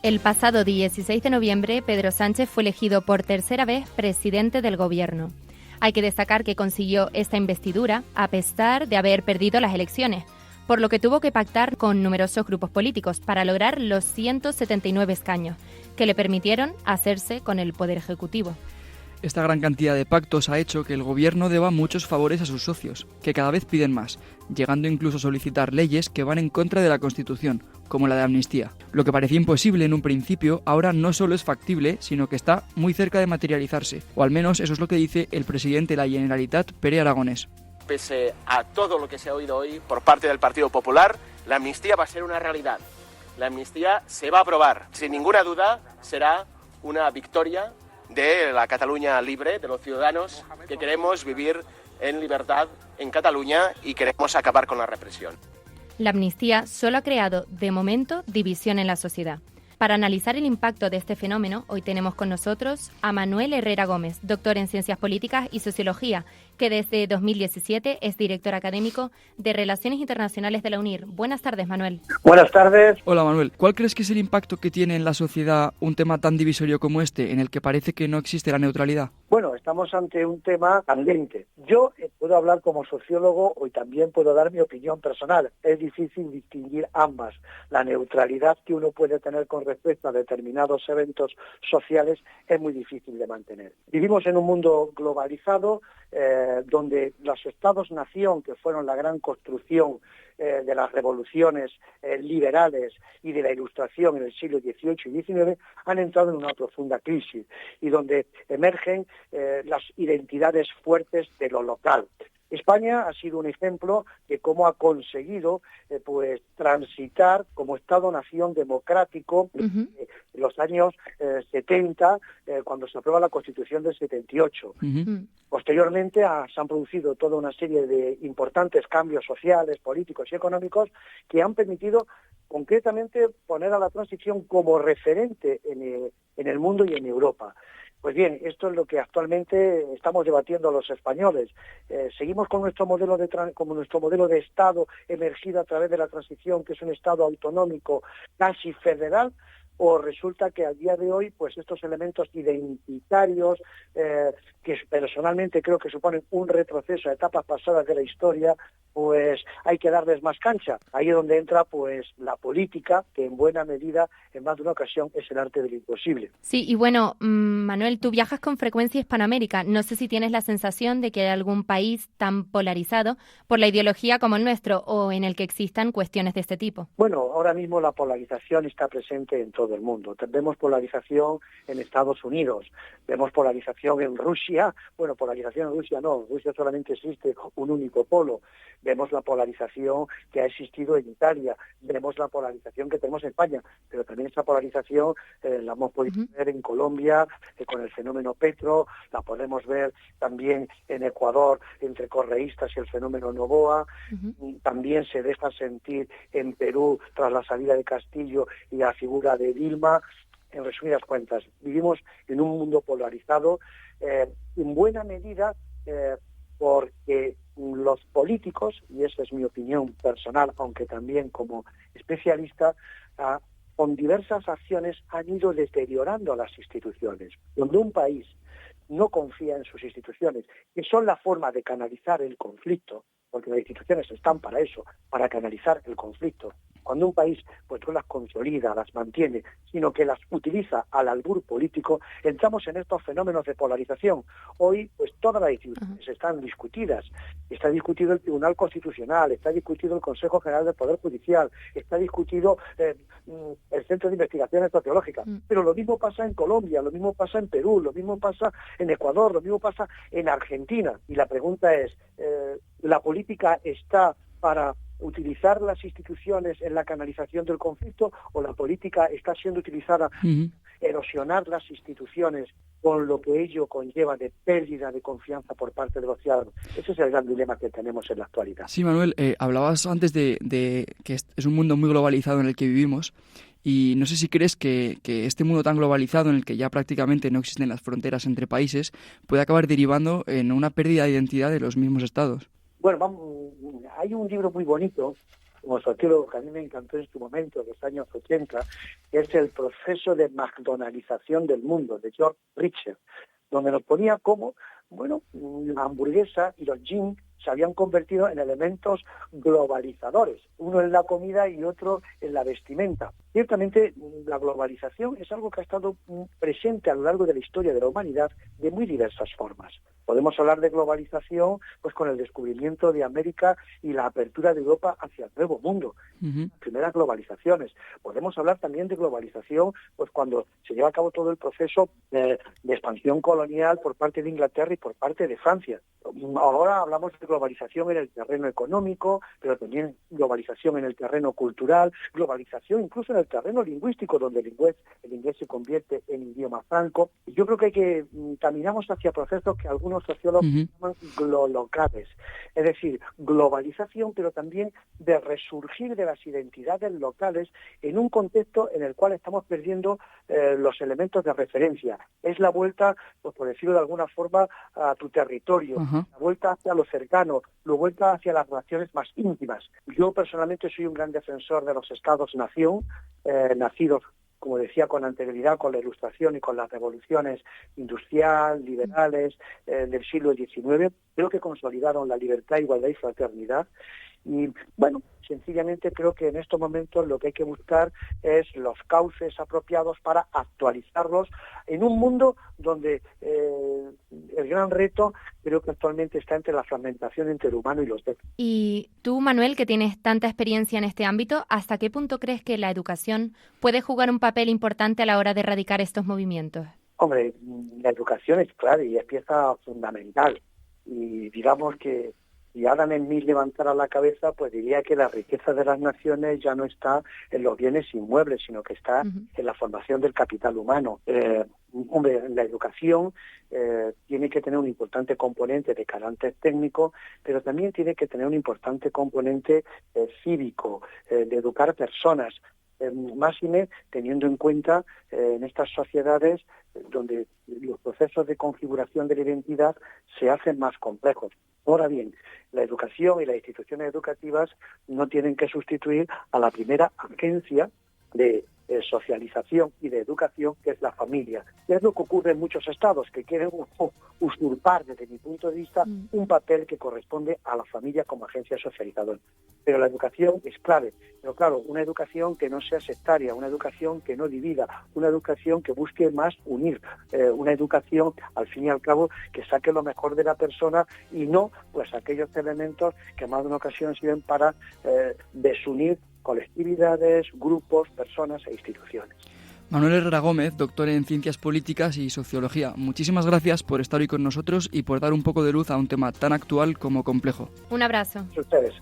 El pasado 16 de noviembre, Pedro Sánchez fue elegido por tercera vez presidente del Gobierno. Hay que destacar que consiguió esta investidura a pesar de haber perdido las elecciones, por lo que tuvo que pactar con numerosos grupos políticos para lograr los 179 escaños, que le permitieron hacerse con el Poder Ejecutivo. Esta gran cantidad de pactos ha hecho que el Gobierno deba muchos favores a sus socios, que cada vez piden más, llegando incluso a solicitar leyes que van en contra de la Constitución, como la de amnistía. Lo que parecía imposible en un principio, ahora no solo es factible, sino que está muy cerca de materializarse, o al menos eso es lo que dice el presidente de la Generalitat, Pere Aragonés. Pese a todo lo que se ha oído hoy por parte del Partido Popular, la amnistía va a ser una realidad. La amnistía se va a aprobar. Sin ninguna duda, será una victoria de la Cataluña libre, de los ciudadanos que queremos vivir en libertad en Cataluña y queremos acabar con la represión. La amnistía solo ha creado, de momento, división en la sociedad. Para analizar el impacto de este fenómeno, hoy tenemos con nosotros a Manuel Herrera Gómez, doctor en Ciencias Políticas y Sociología, que desde 2017 es director académico de Relaciones Internacionales de la UNIR. Buenas tardes, Manuel. Buenas tardes. Hola, Manuel. ¿Cuál crees que es el impacto que tiene en la sociedad un tema tan divisorio como este, en el que parece que no existe la neutralidad? Bueno, estamos ante un tema candente. Yo puedo hablar como sociólogo y también puedo dar mi opinión personal. Es difícil distinguir ambas. La neutralidad que uno puede tener con respecto a determinados eventos sociales es muy difícil de mantener. Vivimos en un mundo globalizado donde los estados-nación, que fueron la gran construcción de las revoluciones liberales y de la Ilustración en el siglo XVIII y XIX, han entrado en una profunda crisis y donde emergen las identidades fuertes de lo local. España ha sido un ejemplo de cómo ha conseguido transitar como Estado-nación democrático en los años 70, cuando se aprueba la Constitución del 78. Posteriormente se han producido toda una serie de importantes cambios sociales, políticos y económicos que han permitido concretamente poner a la transición como referente en el mundo y en Europa. Pues bien, esto es lo que actualmente estamos debatiendo los españoles. ¿Seguimos con nuestro modelo de Estado emergido a través de la transición, que es un Estado autonómico casi federal? ¿O resulta que a día de hoy, pues estos elementos identitarios, que personalmente creo que suponen un retroceso a etapas pasadas de la historia, pues hay que darles más cancha? Ahí es donde entra pues la política, que en buena medida, en más de una ocasión, es el arte de lo imposible. Sí, y bueno, Manuel, tú viajas con frecuencia a Hispanoamérica. No sé si tienes la sensación de que hay algún país tan polarizado por la ideología como el nuestro, o en el que existan cuestiones de este tipo. Bueno, ahora mismo la polarización está presente en todo el mundo. Vemos polarización en Estados Unidos, vemos polarización en Rusia. Bueno, polarización en Rusia no, en Rusia solamente existe un único polo. Vemos la polarización que ha existido en Italia, vemos la polarización que tenemos en España, pero también esa polarización la hemos podido ver en Colombia con el fenómeno Petro, la podemos ver también en Ecuador entre correístas y el fenómeno Noboa, también se deja sentir en Perú tras la salida de Castillo y la figura de Dilma. En resumidas cuentas, vivimos en un mundo polarizado, en buena medida porque los políticos, y esa es mi opinión personal, aunque también como especialista, con diversas acciones han ido deteriorando las instituciones. Cuando un país no confía en sus instituciones, que son la forma de canalizar el conflicto, porque las instituciones están para eso, para canalizar el conflicto. Cuando un país pues no las consolida, las mantiene, sino que las utiliza al albur político, entramos en estos fenómenos de polarización. Hoy pues todas las instituciones están discutidas. Está discutido el Tribunal Constitucional, está discutido el Consejo General del Poder Judicial, está discutido el Centro de Investigaciones Sociológicas. Pero lo mismo pasa en Colombia, lo mismo pasa en Perú, lo mismo pasa en Ecuador, lo mismo pasa en Argentina. Y la pregunta es, ¿la política está para utilizar las instituciones en la canalización del conflicto, o la política está siendo utilizada erosionar las instituciones con lo que ello conlleva de pérdida de confianza por parte de los ciudadanos? Ese es el gran dilema que tenemos en la actualidad. Sí, Manuel, hablabas antes de que es un mundo muy globalizado en el que vivimos, y no sé si crees que este mundo tan globalizado, en el que ya prácticamente no existen las fronteras entre países, puede acabar derivando en una pérdida de identidad de los mismos estados. Bueno, hay un libro muy bonito como sociólogo que a mí me encantó en su momento, en los años 80, que es el proceso de McDonaldización del mundo, de George Richard, donde nos ponía cómo, bueno, la hamburguesa y los jeans se habían convertido en elementos globalizadores, uno en la comida y otro en la vestimenta. Ciertamente, la globalización es algo que ha estado presente a lo largo de la historia de la humanidad de muy diversas formas. Podemos hablar de globalización pues con el descubrimiento de América y la apertura de Europa hacia el Nuevo Mundo, las primeras globalizaciones. Podemos hablar también de globalización pues cuando se lleva a cabo todo el proceso de expansión colonial por parte de Inglaterra y por parte de Francia. Ahora hablamos de globalización en el terreno económico, pero también globalización en el terreno cultural, globalización incluso en el terreno lingüístico, donde el inglés se convierte en idioma franco. Y yo creo que caminamos hacia procesos que algunos sociólogos llaman glolocales, es decir, globalización, pero también de resurgir de las identidades locales en un contexto en el cual estamos perdiendo los elementos de referencia. Es la vuelta, pues por decirlo de alguna forma, a tu territorio, la vuelta hacia lo cercano, la vuelta hacia las relaciones más íntimas. Yo personalmente soy un gran defensor de los estados-nación, nacidos, como decía, con anterioridad, con la Ilustración y con las revoluciones industrial, liberales del siglo XIX, creo que consolidaron la libertad, igualdad y fraternidad. Y bueno, sencillamente creo que en estos momentos lo que hay que buscar es los cauces apropiados para actualizarlos en un mundo donde el gran reto creo que actualmente está entre la fragmentación entre el humano y los demás. Y tú, Manuel, que tienes tanta experiencia en este ámbito, ¿hasta qué punto crees que la educación puede jugar un papel importante a la hora de erradicar estos movimientos? Hombre, la educación es clave y es pieza fundamental. Y digamos que si Adam Smith levantara la cabeza, pues diría que la riqueza de las naciones ya no está en los bienes inmuebles, sino que está en la formación del capital humano. Hombre, la educación tiene que tener un importante componente de carácter técnico, pero también tiene que tener un importante componente cívico, de educar personas. Máxime teniendo en cuenta en estas sociedades donde los procesos de configuración de la identidad se hacen más complejos. Ahora bien, la educación y las instituciones educativas no tienen que sustituir a la primera agencia de socialización y de educación, que es la familia. Y es lo que ocurre en muchos estados, que quieren usurpar, desde mi punto de vista, un papel que corresponde a la familia como agencia socializadora. Pero la educación es clave. Pero claro, una educación que no sea sectaria, una educación que no divida, una educación que busque más unir, una educación, al fin y al cabo, que saque lo mejor de la persona y no pues aquellos elementos que más de una ocasión sirven para desunir colectividades, grupos, personas e instituciones. Manuel Herrera Gómez, doctor en Ciencias Políticas y Sociología, muchísimas gracias por estar hoy con nosotros y por dar un poco de luz a un tema tan actual como complejo. Un abrazo. A ustedes.